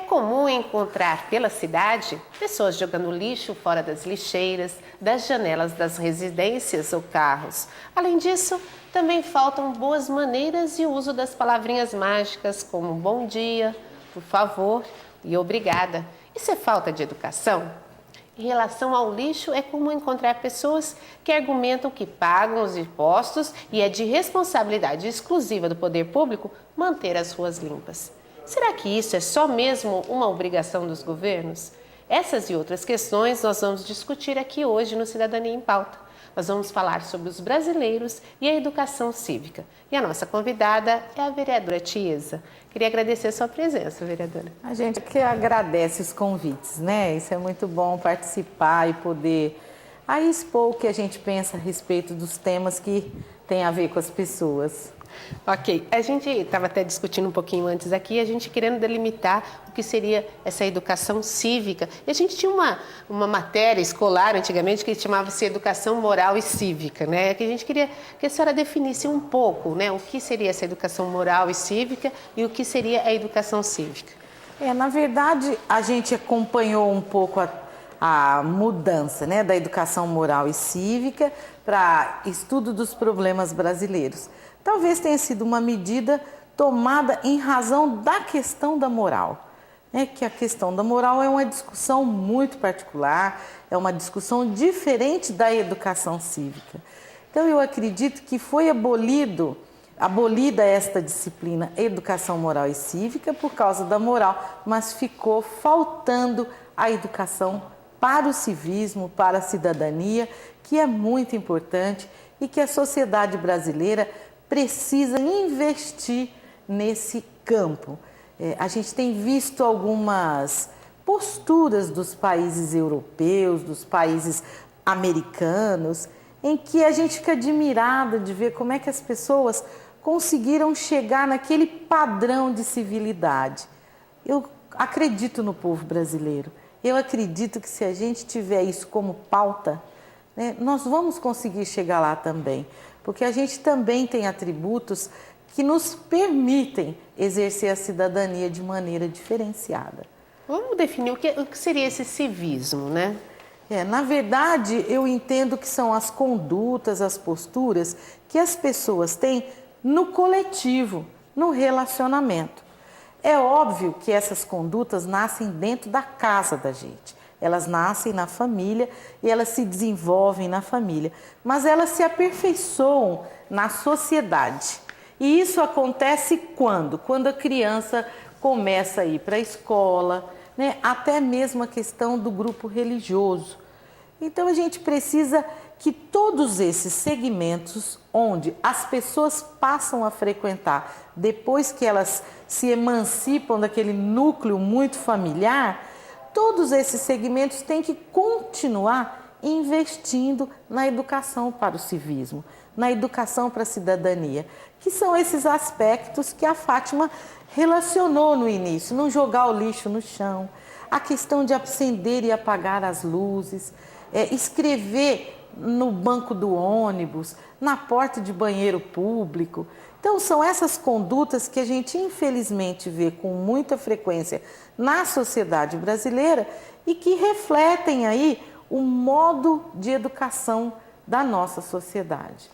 comum encontrar pela cidade pessoas jogando lixo fora das lixeiras, das janelas das residências ou carros. Além disso, também faltam boas maneiras e o uso das palavrinhas mágicas como bom dia, por favor e obrigada. Isso é falta de educação? Em relação ao lixo, é comum encontrar pessoas que argumentam que pagam os impostos e é de responsabilidade exclusiva do poder público manter as ruas limpas. Será que isso é só mesmo uma obrigação dos governos? Essas e outras questões nós vamos discutir aqui hoje no Cidadania em Pauta. Nós vamos falar sobre os brasileiros e a educação cívica. E a nossa convidada é a vereadora Tiesa. Queria agradecer a sua presença, vereadora. A gente que agradece os convites, né? Isso é muito bom participar e poder aí expor o que a gente pensa a respeito dos temas que têm a ver com as pessoas. Ok, a gente estava até discutindo um pouquinho antes aqui, a gente querendo delimitar o que seria essa educação cívica. E a gente tinha uma matéria escolar antigamente que chamava-se Educação Moral e Cívica, né? Que a gente queria que a senhora definisse um pouco, né? O que seria essa educação moral e cívica e o que seria a educação cívica. Na verdade, a gente acompanhou um pouco a mudança, né, da educação moral e cívica para estudo dos problemas brasileiros. Talvez tenha sido uma medida tomada em razão da questão da moral, né? Que a questão da moral é uma discussão muito particular, é uma discussão diferente da educação cívica. Então, eu acredito que foi abolida esta disciplina, educação moral e cívica, por causa da moral, mas ficou faltando a educação para o civismo, para a cidadania, que é muito importante e que a sociedade brasileira precisa investir nesse campo. A gente tem visto algumas posturas dos países europeus, dos países americanos, em que a gente fica admirada de ver como é que as pessoas conseguiram chegar naquele padrão de civilidade. Eu acredito no povo brasileiro. Eu acredito que se a gente tiver isso como pauta, né, nós vamos conseguir chegar lá também. Porque a gente também tem atributos que nos permitem exercer a cidadania de maneira diferenciada. Vamos definir o que seria esse civismo, né? Na verdade, eu entendo que são as condutas, as posturas que as pessoas têm no coletivo, no relacionamento. É óbvio que essas condutas nascem dentro da casa da gente. Elas nascem na família e elas se desenvolvem na família, mas elas se aperfeiçoam na sociedade. E isso acontece quando? Quando a criança começa a ir para a escola, né? Até mesmo a questão do grupo religioso. Então a gente precisa que todos esses segmentos onde as pessoas passam a frequentar, depois que elas se emancipam daquele núcleo muito familiar, todos esses segmentos têm que continuar investindo na educação para o civismo, na educação para a cidadania, que são esses aspectos que a Fátima relacionou no início, não jogar o lixo no chão, a questão de acender e apagar as luzes, escrever no banco do ônibus, na porta de banheiro público. Então, são essas condutas que a gente, infelizmente, vê com muita frequência na sociedade brasileira e que refletem aí o modo de educação da nossa sociedade.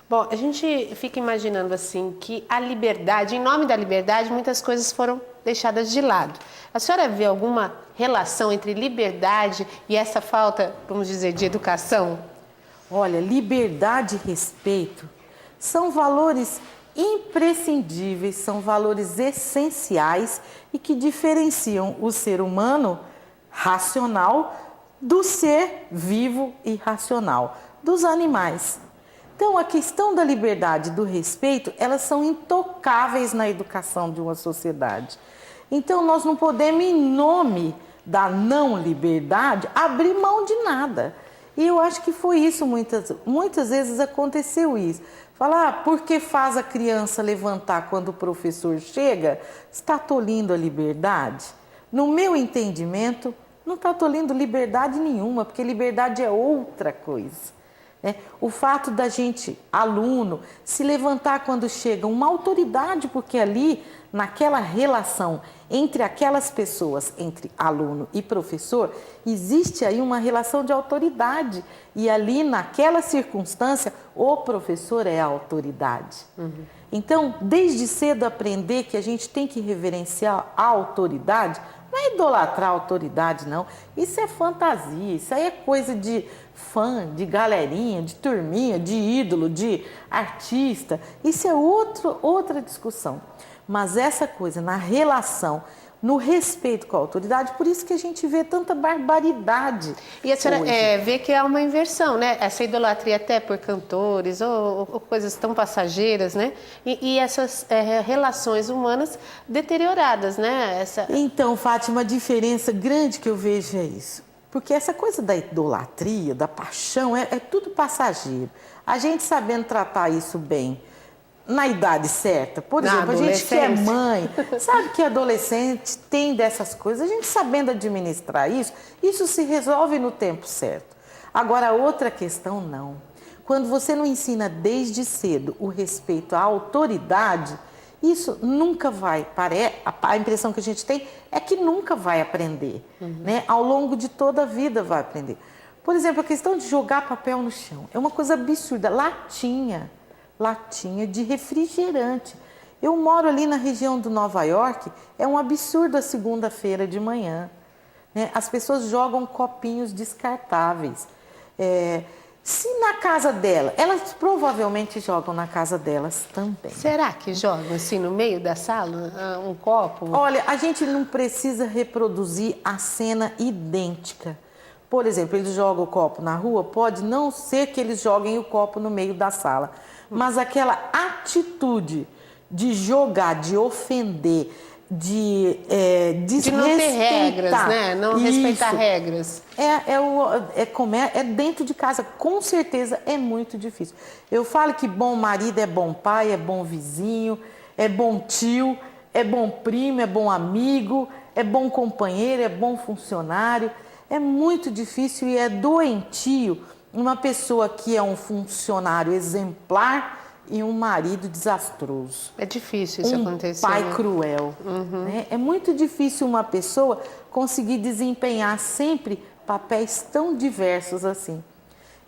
Bom, a gente fica imaginando assim que a liberdade, em nome da liberdade, muitas coisas foram deixadas de lado. A senhora vê alguma relação entre liberdade e essa falta, vamos dizer, de educação? Olha, liberdade e respeito são valores imprescindíveis, são valores essenciais e que diferenciam o ser humano racional do ser vivo e racional, dos animais. Então, a questão da liberdade e do respeito, elas são intocáveis na educação de uma sociedade. Então, nós não podemos, em nome da não liberdade, abrir mão de nada. E eu acho que foi isso, muitas vezes aconteceu isso. Falar, por que faz a criança levantar quando o professor chega? Está tolindo a liberdade? No meu entendimento, não está tolindo liberdade nenhuma, porque liberdade é outra coisa. O fato da gente, aluno, se levantar quando chega uma autoridade, porque ali naquela relação entre aquelas pessoas, entre aluno e professor, existe aí uma relação de autoridade. E ali, naquela circunstância, o professor é a autoridade. Então, desde cedo aprender que a gente tem que reverenciar a autoridade, não é idolatrar a autoridade, não. Isso é fantasia, isso aí é coisa de fã, de galerinha, de turminha, de ídolo, de artista. Isso é outra discussão. Mas essa coisa na relação, no respeito com a autoridade, por isso que a gente vê tanta barbaridade. E a senhora vê que há uma inversão, né? Essa idolatria até por cantores ou coisas tão passageiras, né? E essas relações humanas deterioradas, né? Então, Fátima, a diferença grande que eu vejo é isso. Porque essa coisa da idolatria, da paixão, é tudo passageiro. A gente sabendo tratar isso bem, na idade certa, por exemplo, a gente que é mãe, sabe que adolescente tem dessas coisas, a gente sabendo administrar isso se resolve no tempo certo. Agora, outra questão não. Quando você não ensina desde cedo o respeito à autoridade, isso nunca vai, a impressão que a gente tem é que nunca vai aprender, né? Ao longo de toda a vida vai aprender. Por exemplo, a questão de jogar papel no chão, é uma coisa absurda, latinha de refrigerante. Eu moro ali na região do Nova York, é um absurdo a segunda-feira de manhã, né? As pessoas jogam copinhos descartáveis. Se na casa dela, elas provavelmente jogam na casa delas também. Será que jogam assim no meio da sala, um copo? Olha, a gente não precisa reproduzir a cena idêntica. Por exemplo, eles jogam o copo na rua, pode não ser que eles joguem o copo no meio da sala, mas aquela atitude de jogar, de ofender, de não ter regras, né? Não respeitar regras. É dentro de casa, com certeza é muito difícil. Eu falo que bom marido é bom pai, é bom vizinho, é bom tio, é bom primo, é bom amigo, é bom companheiro, é bom funcionário. É muito difícil e é doentio uma pessoa que é um funcionário exemplar e um marido desastroso. É difícil isso acontecer. Um pai cruel. Né? É muito difícil uma pessoa conseguir desempenhar sempre papéis tão diversos assim.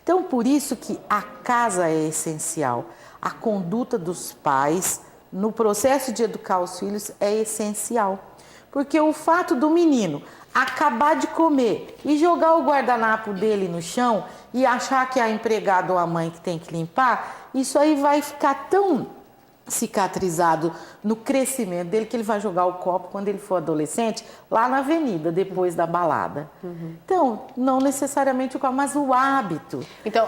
Então, por isso que a casa é essencial. A conduta dos pais no processo de educar os filhos é essencial. Porque o fato do menino acabar de comer e jogar o guardanapo dele no chão e achar que é a empregada ou a mãe que tem que limpar, isso aí vai ficar tão cicatrizado no crescimento dele que ele vai jogar o copo quando ele for adolescente lá na avenida, depois da balada. Então, não necessariamente o copo, mas o hábito. Então,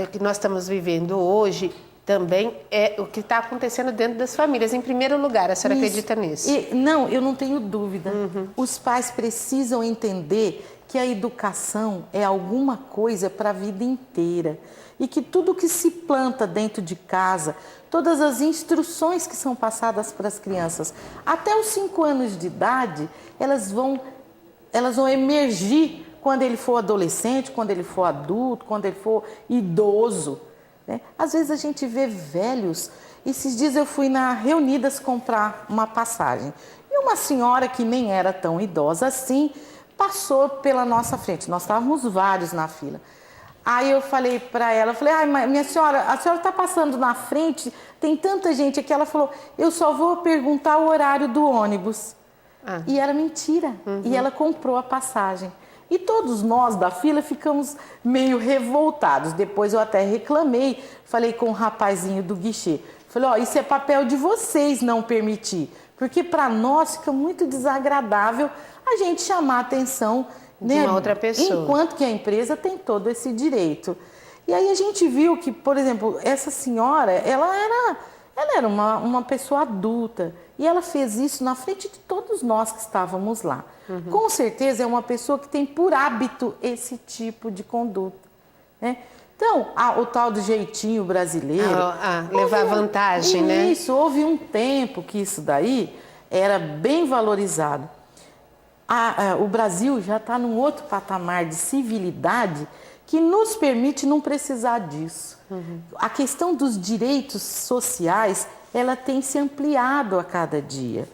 o que nós estamos vivendo hoje também é o que está acontecendo dentro das famílias. Em primeiro lugar, a senhora acredita nisso? Não, eu não tenho dúvida. Os pais precisam entender que a educação é alguma coisa para a vida inteira. E que tudo que se planta dentro de casa, todas as instruções que são passadas para as crianças, até os 5 anos de idade, elas vão emergir quando ele for adolescente, quando ele for adulto, quando ele for idoso. Às vezes a gente vê velhos. Esses dias eu fui na Reunidas comprar uma passagem e uma senhora que nem era tão idosa assim passou pela nossa frente. Nós estávamos vários na fila. Aí eu falei para ela, minha senhora, a senhora está passando na frente, tem tanta gente aqui. Ela falou, eu só vou perguntar o horário do ônibus. E era mentira. E ela comprou a passagem. E todos nós da fila ficamos meio revoltados. Depois eu até reclamei, falei com o rapazinho do guichê. Falei, isso é papel de vocês não permitir. Porque para nós fica muito desagradável a gente chamar a atenção de uma outra pessoa. Enquanto que a empresa tem todo esse direito. E aí a gente viu que, por exemplo, essa senhora, ela era uma pessoa adulta. E ela fez isso na frente de todos nós que estávamos lá. Com certeza é uma pessoa que tem por hábito esse tipo de conduta. Né? Então, o tal do jeitinho brasileiro... levar vantagem, né? Isso, houve um tempo que isso daí era bem valorizado. O Brasil já está num outro patamar de civilidade que nos permite não precisar disso. A questão dos direitos sociais ela tem se ampliado a cada dia.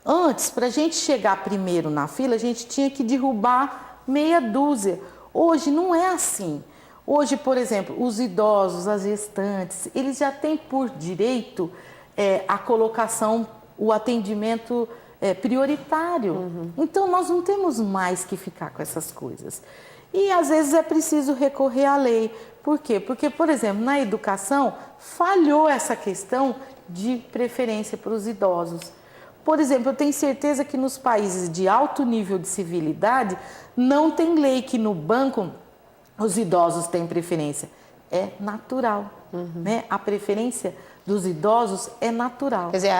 Antes, para a gente chegar primeiro na fila, a gente tinha que derrubar meia dúzia. Hoje não é assim. Hoje, por exemplo, os idosos, as gestantes, eles já têm por direito a colocação, o atendimento prioritário. Então, nós não temos mais que ficar com essas coisas. E, às vezes, é preciso recorrer à lei. Por quê? Porque, por exemplo, na educação, falhou essa questão de preferência para os idosos. Por exemplo, eu tenho certeza que nos países de alto nível de civilidade, não tem lei que no banco os idosos têm preferência. É natural, né? A preferência dos idosos é natural. Quer dizer,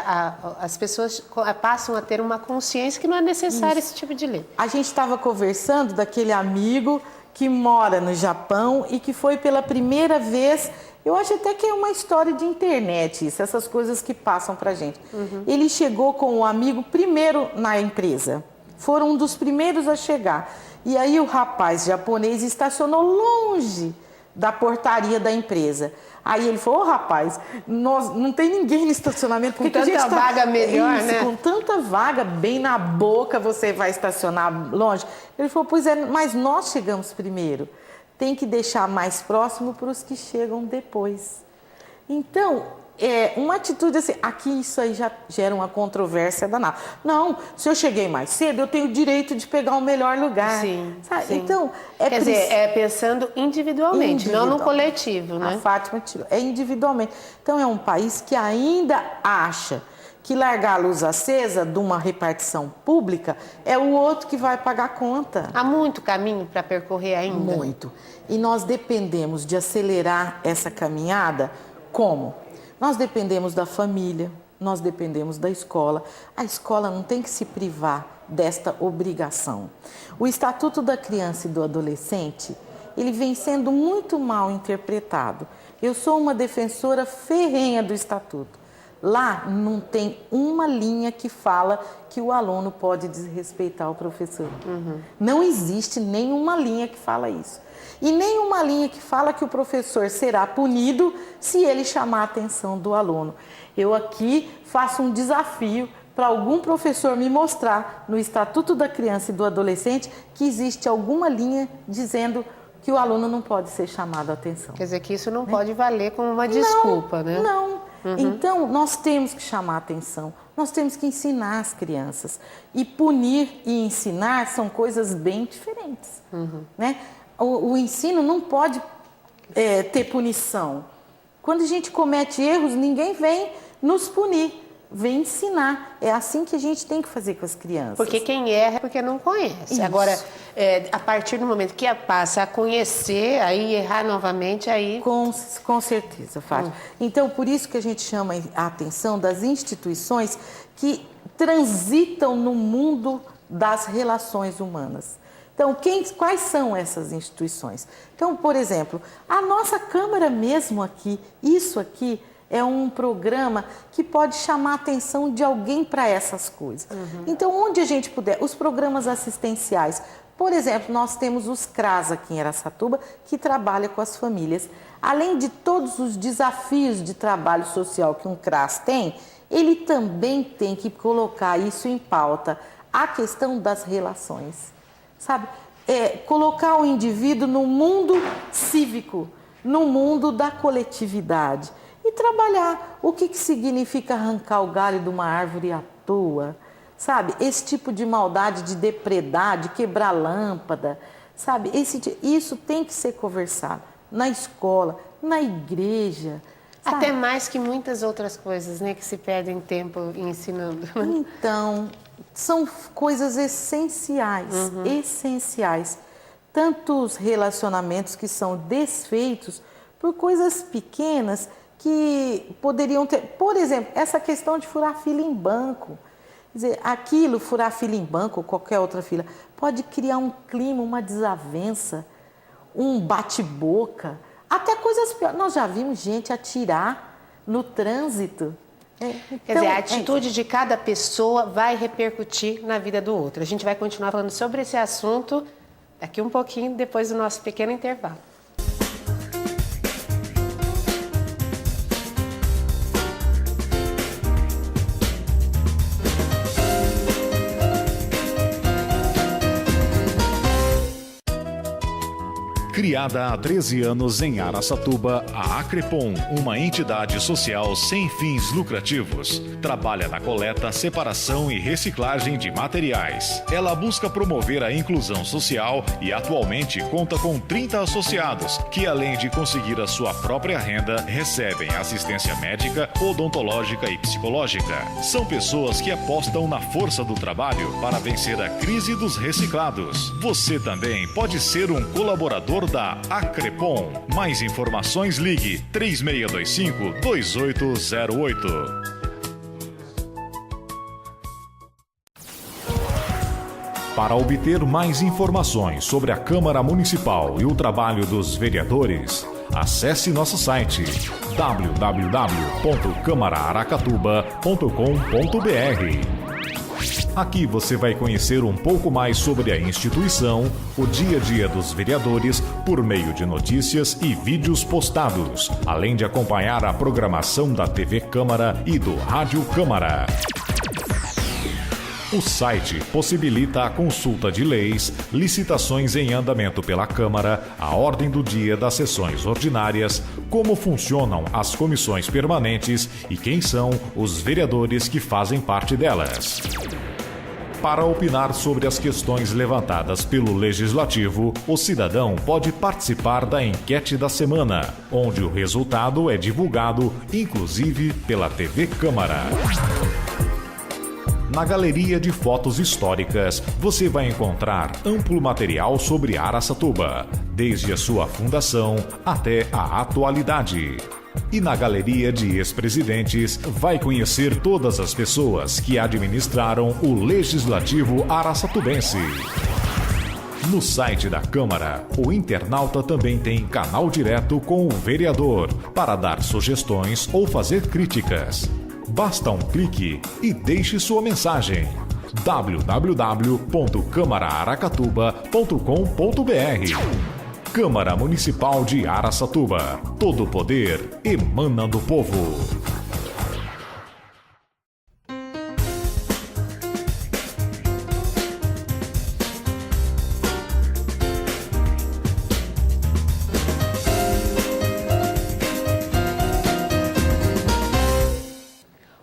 as pessoas passam a ter uma consciência que não é necessário esse tipo de lei. A gente estava conversando daquele amigo que mora no Japão e que foi pela primeira vez. Eu acho até que é uma história de internet, isso, essas coisas que passam pra gente. Ele chegou com o amigo primeiro na empresa. Foram um dos primeiros a chegar. E aí o rapaz japonês estacionou longe da portaria da empresa. Aí ele falou, rapaz, não tem ninguém no estacionamento. Com tanta vaga melhor, isso, né? Com tanta vaga, bem na boca, você vai estacionar longe. Ele falou, pois é, mas nós chegamos primeiro. Tem que deixar mais próximo para os que chegam depois. Então, uma atitude assim, aqui isso aí já gera uma controvérsia danada. Não, se eu cheguei mais cedo, eu tenho o direito de pegar o melhor lugar. Sim, sabe? sim. Então, quer dizer, pensando individualmente, não no coletivo, né? A Fátima tirou, é individualmente. Então, é um país que ainda acha que largar a luz acesa de uma repartição pública é o outro que vai pagar a conta. Há muito caminho para percorrer ainda? Muito. E nós dependemos de acelerar essa caminhada como? Nós dependemos da família, nós dependemos da escola. A escola não tem que se privar desta obrigação. O Estatuto da Criança e do Adolescente, ele vem sendo muito mal interpretado. Eu sou uma defensora ferrenha do Estatuto. Lá não tem uma linha que fala que o aluno pode desrespeitar o professor. Não existe nenhuma linha que fala isso. E nenhuma linha que fala que o professor será punido se ele chamar a atenção do aluno. Eu aqui faço um desafio para algum professor me mostrar no Estatuto da Criança e do Adolescente que existe alguma linha dizendo que o aluno não pode ser chamado a atenção. Quer dizer que isso não pode valer como uma desculpa, né? Não. Então, nós temos que chamar a atenção, nós temos que ensinar as crianças. E punir e ensinar são coisas bem diferentes. Né? O ensino não pode ter punição. Quando a gente comete erros, ninguém vem nos punir, vem ensinar. É assim que a gente tem que fazer com as crianças. Porque quem erra é porque não conhece. Isso. Agora, a partir do momento que passa a conhecer, aí errar novamente, aí... Com certeza, Fátima. Então, por isso que a gente chama a atenção das instituições que transitam no mundo das relações humanas. Então, quais são essas instituições? Então, por exemplo, a nossa Câmara mesmo aqui, isso aqui é um programa que pode chamar a atenção de alguém para essas coisas. Então, onde a gente puder, os programas assistenciais. Por exemplo, nós temos os CRAS aqui em Araçatuba, que trabalha com as famílias. Além de todos os desafios de trabalho social que um CRAS tem, ele também tem que colocar isso em pauta, a questão das relações. Sabe? Colocar o indivíduo no mundo cívico, no mundo da coletividade. E trabalhar o que significa arrancar o galho de uma árvore à toa, sabe? Esse tipo de maldade de depredar, de quebrar lâmpada, sabe? Isso tem que ser conversado na escola, na igreja. Sabe? Até mais que muitas outras coisas, né, que se perdem tempo ensinando. Então, são coisas essenciais, essenciais. Tantos relacionamentos que são desfeitos por coisas pequenas que poderiam ter... Por exemplo, essa questão de furar fila em banco. Quer dizer, aquilo, furar fila em banco ou qualquer outra fila, pode criar um clima, uma desavença, um bate-boca, até coisas piores. Nós já vimos gente atirar no trânsito. Quer dizer, a atitude de cada pessoa vai repercutir na vida do outro. A gente vai continuar falando sobre esse assunto daqui um pouquinho, depois do nosso pequeno intervalo. Criada há 13 anos em Araçatuba, a Acrepon, uma entidade social sem fins lucrativos, trabalha na coleta, separação e reciclagem de materiais. Ela busca promover a inclusão social e atualmente conta com 30 associados, que além de conseguir a sua própria renda, recebem assistência médica, odontológica e psicológica. São pessoas que apostam na força do trabalho para vencer a crise dos reciclados. Você também pode ser um colaborador da Acrepon. Mais informações, ligue 3625-2808. Para obter mais informações sobre a Câmara Municipal e o trabalho dos vereadores, acesse nosso site www.câmaraaracatuba.com.br. Aqui você vai conhecer um pouco mais sobre a instituição, o dia a dia dos vereadores, por meio de notícias e vídeos postados, além de acompanhar a programação da TV Câmara e do Rádio Câmara. O site possibilita a consulta de leis, licitações em andamento pela Câmara, a ordem do dia das sessões ordinárias, como funcionam as comissões permanentes e quem são os vereadores que fazem parte delas. Para opinar sobre as questões levantadas pelo Legislativo, o cidadão pode participar da enquete da semana, onde o resultado é divulgado, inclusive pela TV Câmara. Na galeria de fotos históricas, você vai encontrar amplo material sobre Araçatuba, desde a sua fundação até a atualidade. E na galeria de ex-presidentes, vai conhecer todas as pessoas que administraram o Legislativo araçatubense. No site da Câmara, o internauta também tem canal direto com o vereador para dar sugestões ou fazer críticas. Basta um clique e deixe sua mensagem. www.câmaraaracatuba.com.br. Câmara Municipal de Araçatuba. Todo o poder emana do povo.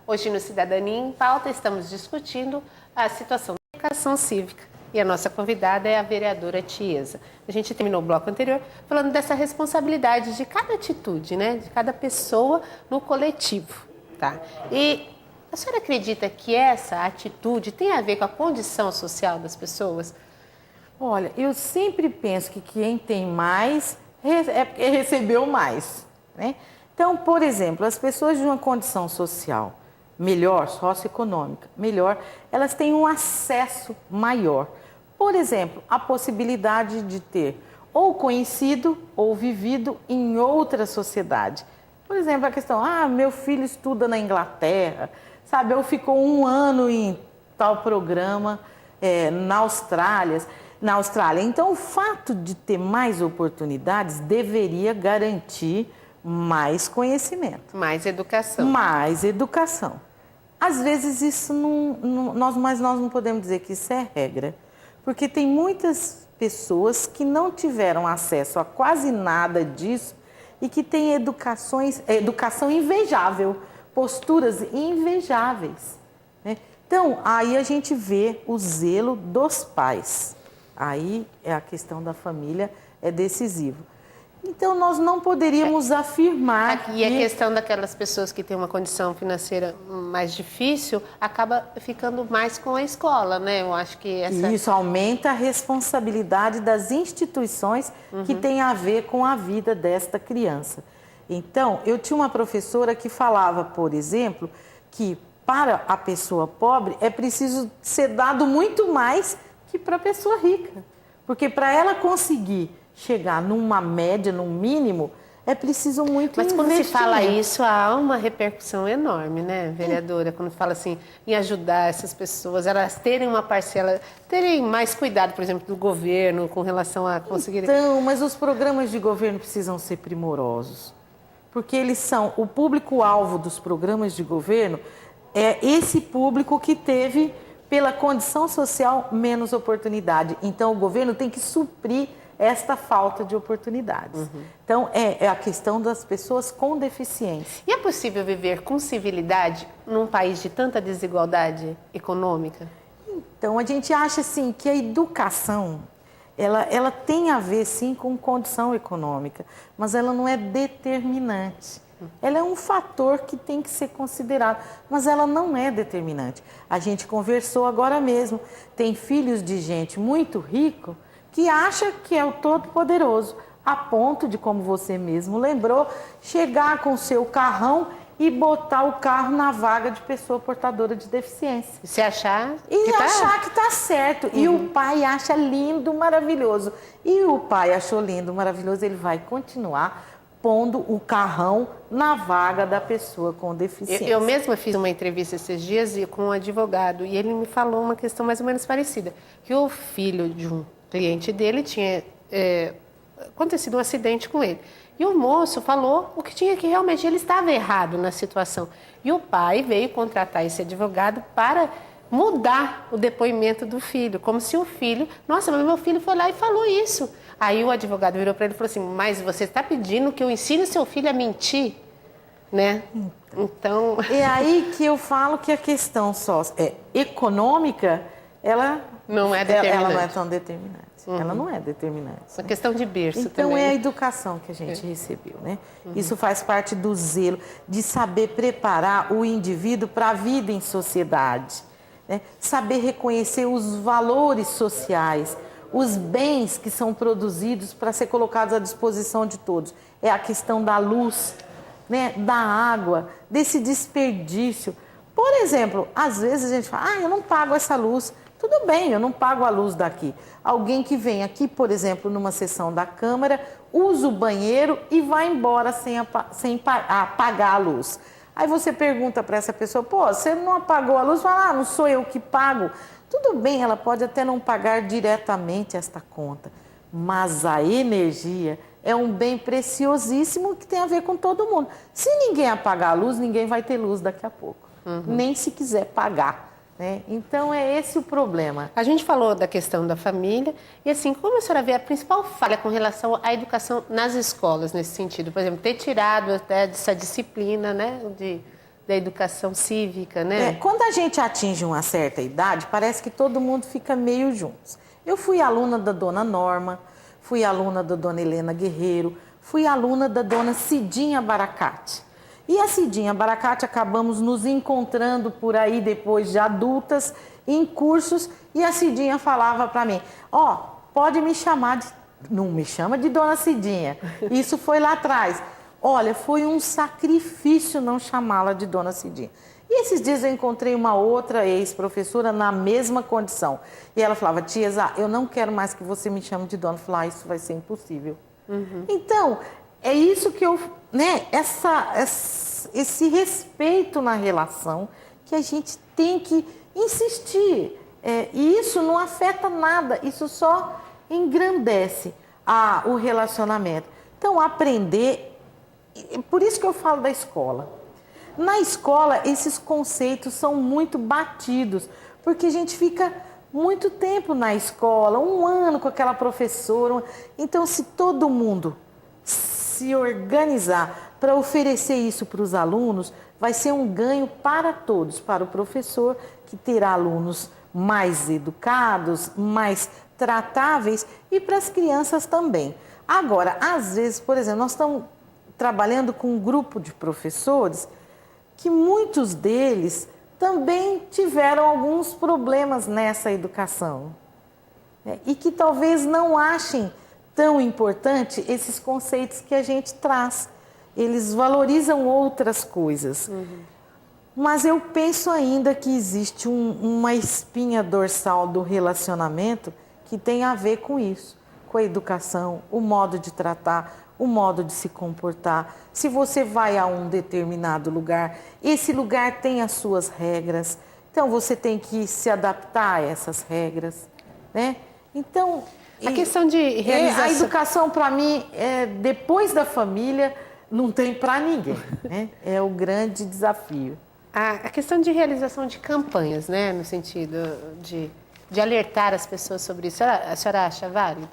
Hoje no Cidadania em Pauta estamos discutindo a situação da educação cívica e a nossa convidada é a vereadora Tiesa. A gente terminou o bloco anterior falando dessa responsabilidade de cada atitude, né, de cada pessoa no coletivo, tá? E a senhora acredita que essa atitude tem a ver com a condição social das pessoas? Olha, eu sempre penso que quem tem mais é porque recebeu mais, né? Então, por exemplo, as pessoas de uma condição social melhor, socioeconômica, melhor, elas têm um acesso maior. Por exemplo, a possibilidade de ter ou conhecido ou vivido em outra sociedade. Por exemplo, a questão, meu filho estuda na Inglaterra, sabe, ou ficou um ano em tal programa na Austrália. Então, o fato de ter mais oportunidades deveria garantir mais conhecimento. Mais educação. Mais educação. Às vezes isso nós não podemos dizer que isso é regra, porque tem muitas pessoas que não tiveram acesso a quase nada disso e que têm educação invejável, posturas invejáveis, né? Então, aí a gente vê o zelo dos pais. Aí a questão da família é decisiva. Então, nós não poderíamos afirmar E a questão daquelas pessoas que têm uma condição financeira mais difícil acaba ficando mais com a escola, né? Eu acho que Isso aumenta a responsabilidade das instituições que tem a ver com a vida desta criança. Então, eu tinha uma professora que falava, por exemplo, que para a pessoa pobre é preciso ser dado muito mais que para a pessoa rica. Porque para ela conseguir chegar numa média, num mínimo, é preciso muito Mas quando investimento. se fala isso, há uma repercussão enorme, né, vereadora? Quando fala assim, em ajudar essas pessoas, elas terem uma parcela, terem mais cuidado, por exemplo, do governo com relação a conseguir... Então, mas os programas de governo precisam ser primorosos. Porque eles são, o público-alvo dos programas de governo é esse público que teve, pela condição social, menos oportunidade. Então, o governo tem que suprir esta falta de oportunidades. Então, é a questão das pessoas com deficiência. E é possível viver com civilidade num país de tanta desigualdade econômica? Então, a gente acha assim que a educação, ela tem a ver sim com condição econômica, mas ela não é determinante. Ela é um fator que tem que ser considerado, mas ela não é determinante. A gente conversou agora mesmo, tem filhos de gente muito rico que acha que é o todo-poderoso, a ponto de, como você mesmo lembrou, chegar com o seu carrão e botar o carro na vaga de pessoa portadora de deficiência. Se achar E que achar que está certo. E o pai acha lindo, maravilhoso. E o pai achou lindo, maravilhoso, ele vai continuar pondo o carrão na vaga da pessoa com deficiência. Eu mesma fiz uma entrevista esses dias com um advogado e ele me falou uma questão mais ou menos parecida, que o filho de um cliente dele tinha acontecido um acidente com ele. E o moço falou o que tinha, que realmente ele estava errado na situação. E o pai veio contratar esse advogado para mudar o depoimento do filho, como se o filho... Nossa, mas meu filho foi lá e falou isso. Aí o advogado virou para ele e falou assim, mas você está pedindo que eu ensine seu filho a mentir? Né? Então... É aí que eu falo que a questão econômica, ela não é determinante. Ela não é tão determinante. Ela não é determinante. Uma questão de berço então, também. é a educação que a gente recebeu, né? Isso faz parte do zelo, de saber preparar o indivíduo para a vida em sociedade, né? Saber reconhecer os valores sociais, os bens que são produzidos para ser colocados à disposição de todos. É a questão da luz, né? Da água, desse desperdício. Por exemplo, às vezes a gente fala, eu não pago essa luz. Tudo bem, eu não pago a luz daqui. Alguém que vem aqui, por exemplo, numa sessão da Câmara, usa o banheiro e vai embora sem apagar a luz. Aí você pergunta para essa pessoa, você não apagou a luz? Fala, não sou eu que pago. Tudo bem, ela pode até não pagar diretamente esta conta, mas a energia é um bem preciosíssimo que tem a ver com todo mundo. Se ninguém apagar a luz, ninguém vai ter luz daqui a pouco, nem se quiser pagar. Né? Então, é esse o problema. A gente falou da questão da família e, assim, como a senhora vê a principal falha com relação à educação nas escolas, nesse sentido? Por exemplo, ter tirado até essa disciplina, né, da educação cívica, né? Quando a gente atinge uma certa idade, parece que todo mundo fica meio juntos. Eu fui aluna da dona Norma, fui aluna da dona Helena Guerreiro, fui aluna da dona Cidinha Baracate. E a Cidinha Baracate acabamos nos encontrando por aí depois de adultas, em cursos, e a Cidinha falava para mim, pode me chamar de... Não me chama de dona Cidinha, isso foi lá atrás. Olha, foi um sacrifício não chamá-la de dona Cidinha. E esses dias eu encontrei uma outra ex-professora na mesma condição. E ela falava, tia Zá, eu não quero mais que você me chame de dona. Eu falava, isso vai ser impossível. Então... É isso que esse respeito na relação que a gente tem que insistir. E isso não afeta nada, isso só engrandece o relacionamento. Então, aprender, por isso que eu falo da escola. Na escola, esses conceitos são muito batidos, porque a gente fica muito tempo na escola, 1 ano com aquela professora. Então, se todo mundo se organizar para oferecer isso para os alunos, vai ser um ganho para todos, para o professor, que terá alunos mais educados, mais tratáveis, e para as crianças também. Agora, às vezes, por exemplo, nós estamos trabalhando com um grupo de professores que muitos deles também tiveram alguns problemas nessa educação, né? E que talvez não achem tão importante esses conceitos que a gente traz. Eles valorizam outras coisas. Mas eu penso ainda que existe uma espinha dorsal do relacionamento que tem a ver com isso, com a educação, o modo de tratar, o modo de se comportar. Se você vai a um determinado lugar, esse lugar tem as suas regras, então você tem que se adaptar a essas regras, né? Então... A questão de realização... A educação, para mim, depois da família, não tem para ninguém, né? É o grande desafio. A questão de realização de campanhas, né? No sentido de alertar as pessoas sobre isso, a senhora acha válido?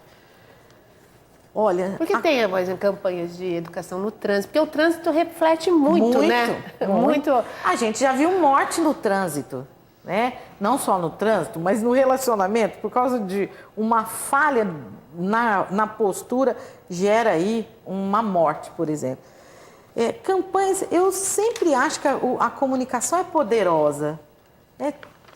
Olha, Por que tem, por exemplo, campanhas de educação no trânsito? Porque o trânsito reflete muito, né? Muito. A gente já viu morte no trânsito, né? Não só no trânsito, mas no relacionamento, por causa de uma falha na postura, gera aí uma morte, por exemplo. Campanhas, eu sempre acho que a comunicação é poderosa.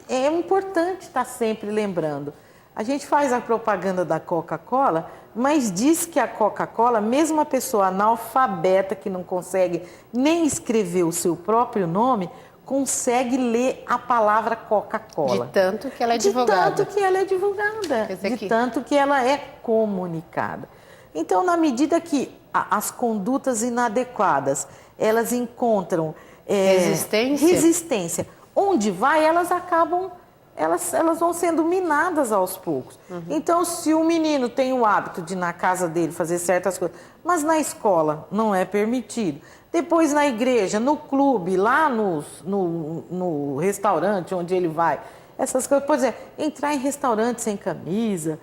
É importante estar sempre lembrando. A gente faz a propaganda da Coca-Cola, mas diz que a Coca-Cola, mesmo a pessoa analfabeta que não consegue nem escrever o seu próprio nome, consegue ler a palavra Coca-Cola. De tanto que ela é divulgada. De tanto que ela é divulgada. De tanto que ela é comunicada. Então, na medida que as condutas inadequadas, elas encontram resistência. Onde vai, elas acabam, elas vão sendo minadas aos poucos. Então, se o menino tem o hábito de ir na casa dele fazer certas coisas, mas na escola não é permitido, depois na igreja, no clube, lá no restaurante onde ele vai, essas coisas, por exemplo, entrar em restaurante sem camisa,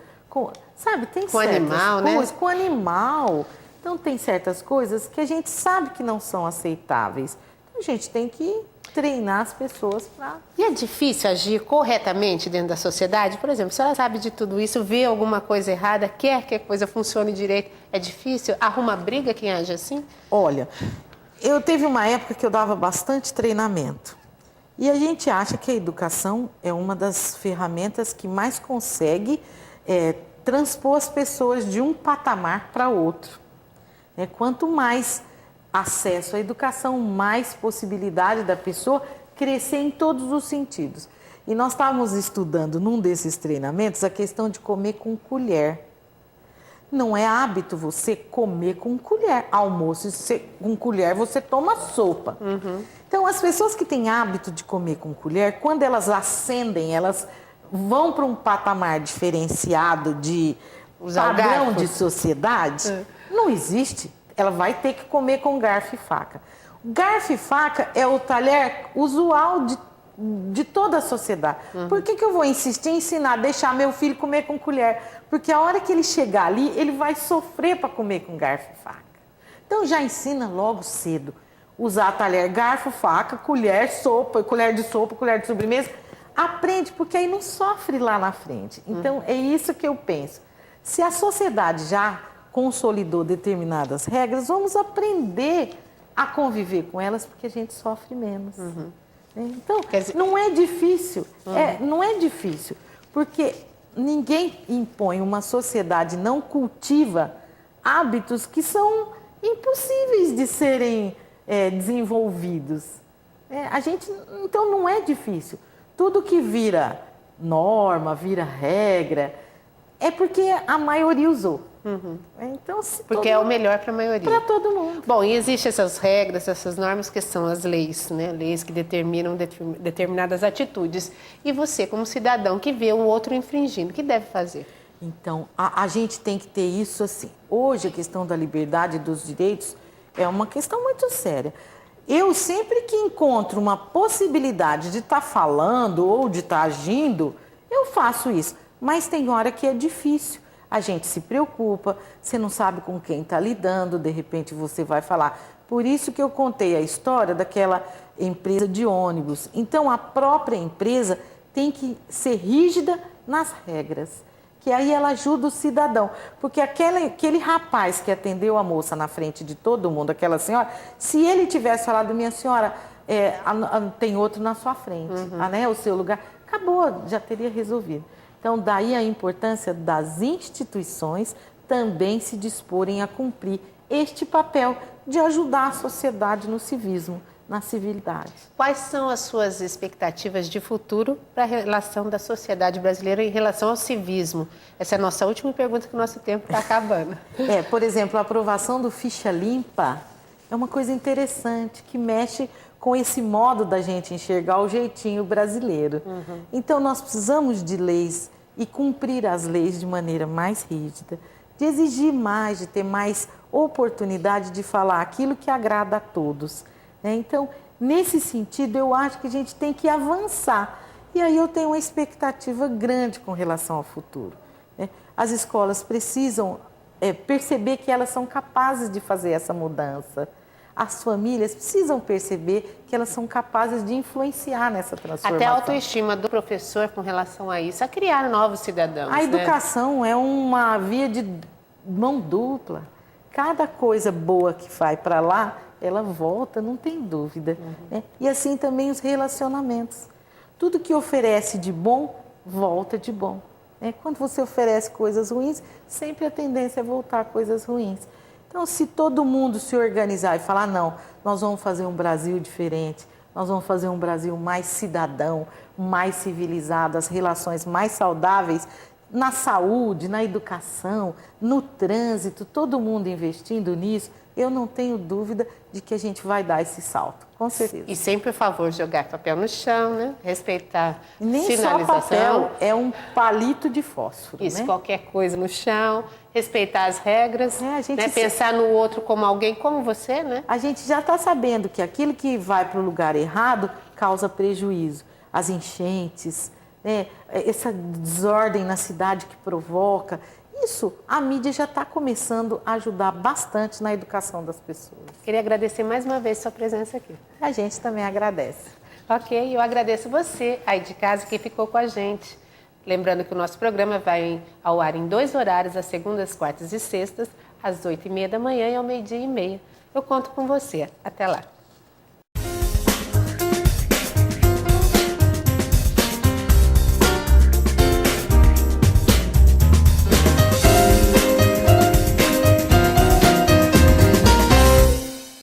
sabe, tem com certas animal, coisas, né? Com animal. Então, tem certas coisas que a gente sabe que não são aceitáveis. Então, a gente tem que treinar as pessoas para... E é difícil agir corretamente dentro da sociedade? Por exemplo, se ela sabe de tudo isso, vê alguma coisa errada, quer que a coisa funcione direito, é difícil? Arruma briga quem age assim? Olha, eu teve uma época que eu dava bastante treinamento. E a gente acha que a educação é uma das ferramentas que mais consegue transpor as pessoas de um patamar para outro. Quanto mais acesso à educação, mais possibilidade da pessoa crescer em todos os sentidos. E nós estávamos estudando num desses treinamentos a questão de comer com colher. Não é hábito você comer com colher. Almoço com colher você toma sopa. Então, as pessoas que têm hábito de comer com colher, quando elas ascendem, elas vão para um patamar diferenciado de padrão de sociedade, não existe. Ela vai ter que comer com garfo e faca. Garfo e faca é o talher usual de toda a sociedade. Por que eu vou insistir em ensinar, deixar meu filho comer com colher? Porque a hora que ele chegar ali, ele vai sofrer para comer com garfo e faca. Então já ensina logo cedo. Usar talher, garfo, faca, colher, sopa, colher de sobremesa. Aprende, porque aí não sofre lá na frente. Então é isso que eu penso. Se a sociedade já consolidou determinadas regras, vamos aprender a conviver com elas, porque a gente sofre menos. Então, não é difícil, não é difícil, porque ninguém impõe, uma sociedade não cultiva hábitos que são impossíveis de serem desenvolvidos. Então, não é difícil. Tudo que vira norma, vira regra, é porque a maioria usou. Então, porque é o melhor para a maioria. Para todo mundo. Bom, e existem essas regras, essas normas que são as leis, né? Leis que determinam determinadas atitudes. E você, como cidadão que vê um outro infringindo, o que deve fazer? Então, a gente tem que ter isso assim. Hoje, a questão da liberdade e dos direitos é uma questão muito séria. Eu, sempre que encontro uma possibilidade de estar falando ou de estar agindo, eu faço isso. Mas tem hora que é difícil. A gente se preocupa, você não sabe com quem está lidando, de repente você vai falar. Por isso que eu contei a história daquela empresa de ônibus. Então, a própria empresa tem que ser rígida nas regras, que aí ela ajuda o cidadão. Porque aquele rapaz que atendeu a moça na frente de todo mundo, aquela senhora, se ele tivesse falado, minha senhora, tem outro na sua frente, o seu lugar, acabou, já teria resolvido. Então, daí a importância das instituições também se disporem a cumprir este papel de ajudar a sociedade no civismo, na civilidade. Quais são as suas expectativas de futuro para a relação da sociedade brasileira em relação ao civismo? Essa é a nossa última pergunta, que o nosso tempo está acabando. Por exemplo, a aprovação do Ficha Limpa é uma coisa interessante, que mexe com esse modo da gente enxergar o jeitinho brasileiro. Então, nós precisamos de leis e cumprir as leis de maneira mais rígida, de exigir mais, de ter mais oportunidade de falar aquilo que agrada a todos. Então, nesse sentido, eu acho que a gente tem que avançar. E aí eu tenho uma expectativa grande com relação ao futuro. As escolas precisam perceber que elas são capazes de fazer essa mudança. As famílias precisam perceber que elas são capazes de influenciar nessa transformação. Até a autoestima do professor com relação a isso, a criar novos cidadãos. A educação é uma via de mão dupla. Cada coisa boa que vai para lá, ela volta, não tem dúvida. Né? E assim também os relacionamentos. Tudo que oferece de bom, volta de bom. Né? Quando você oferece coisas ruins, sempre a tendência é voltar coisas ruins. Então, se todo mundo se organizar e falar, não, nós vamos fazer um Brasil diferente, nós vamos fazer um Brasil mais cidadão, mais civilizado, as relações mais saudáveis, na saúde, na educação, no trânsito, todo mundo investindo nisso, eu não tenho dúvida de que a gente vai dar esse salto, com certeza. E sempre, por favor, jogar papel no chão, né? Respeitar Nem sinalização. só papel, é um palito de fósforo, Isso, né? qualquer coisa no chão, respeitar as regras, a gente né? Pensar no outro como alguém como você, né? A gente já está sabendo que aquilo que vai para o lugar errado causa prejuízo. As enchentes, né? Essa desordem na cidade que provoca. Isso, a mídia já está começando a ajudar bastante na educação das pessoas. Queria agradecer mais uma vez sua presença aqui. A gente também agradece. Ok, eu agradeço você aí de casa que ficou com a gente. Lembrando que o nosso programa vai ao ar em 2 horários, às segundas, quartas e sextas, às 8h30 da manhã e ao 12h30. Eu conto com você. Até lá.